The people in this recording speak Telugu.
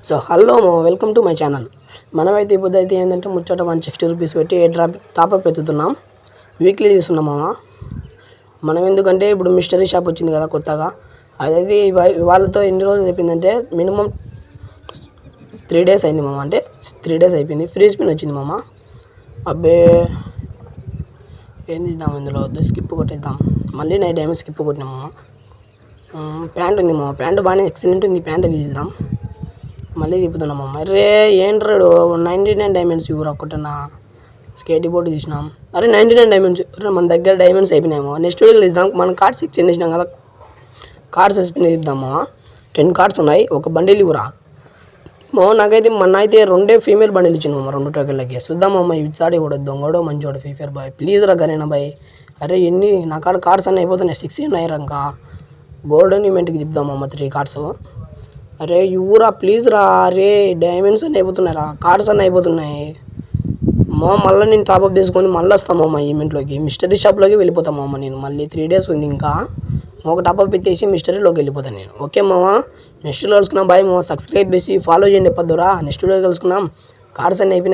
So hello welcome to my channel. మనమైతే ఇప్పుడు అయితే ఏంటంటే ముచ్చట 160 రూపీస్ పెట్టి టాప్అప్ ఎత్తుతున్నాం. వీక్లీ తీస్తున్నాం మామ. మనం ఎందుకంటే ఇప్పుడు మిస్టరీ షాప్ వచ్చింది కదా కొత్తగా, అదైతే వాళ్ళతో ఎన్ని రోజులు చెప్పిందంటే మినిమం 3 days అయింది మామ. అంటే 3 days అయిపోయింది. ఫ్రీ స్పిన్ వచ్చింది మామ. అబ్బే ఏం తీద్దాం ఇందులో, స్కిప్ కొట్టేద్దాం. మళ్ళీ నైట్ టైం స్కిప్ కొట్టినాం మామ. ప్యాంట్ ఉంది మామ, ప్యాంట్ బాగానే ఎక్సలెంట్ ఉంది. ప్యాంట్ తీద్దాం. మళ్ళీ తిప్పుతున్నామమ్మ. అరే ఏంట్రాడు 99 డైమండ్స్ ఇవ్వరు ఒక్కటన్నా. స్కేట్ బోర్డు తీసినాం. అరే 99 డైమండ్స్. మన దగ్గర డైమండ్స్ అయిపోయినాయేమో. నెక్స్ట్ వీడియోలో తీద్దాం. మనం కార్డ్స్ ఎక్స్చేంజ్ చేసినాం కదా, కార్డ్స్ స్పిన్ తీద్దామా. 10 కార్డ్స్ ఉన్నాయి. ఒక బండిల్ ఇవ్వరా నాకైతే మొన్న అయితే 2 ఫీమేల్ బండిల్ ఇచ్చినామమ్మ 2 టోకెన్లకి. చూద్దామమ్మ ఇచ్చాడు ఇవ్వడు. దొంగడో మంచోడు ఫ్రీ ఫైర్ బాయ్. ప్లీజ్ రా గరేనా బాయ్. అరే ఎన్ని నా కాడ కార్డ్స్ అన్నీ అయిపోతున్నాయి. 6 ఉన్నాయి ఇంకా. గోల్డెన్ ఈవెంట్కి తిప్పుదామమ్మ 3 కార్డ్స్. అరే ఇవ్వరా ప్లీజ్ రా. అరే డైమండ్స్ అన్నీ అయిపోతున్నాయి రా, కార్డ్స్ అన్నీ అయిపోతున్నాయి. మళ్ళీ నేను టాప్అప్ చేసుకొని మళ్ళీ వస్తామమ్మ ఈవెంట్లోకి. మిస్టరీ షాప్లోకి వెళ్ళిపోతామమ్మ నేను. మళ్ళీ 3 days ఉంది ఇంకా. ఒక టాప్అప్ ఎత్తేసి మిస్టరీలోకి వెళ్ళిపోతాను నేను. ఓకే మామ, నెక్స్ట్ వీడియో కలుసుకున్నాం. బాయ్ మామ. సబ్స్క్రైబ్ చేసి ఫాలో చేయండి. ఎప్పద్దురా. నెక్స్ట్ వీడియో కలుసుకున్నాం. కార్డ్స్ అన్నీ అయిపోయినాయి.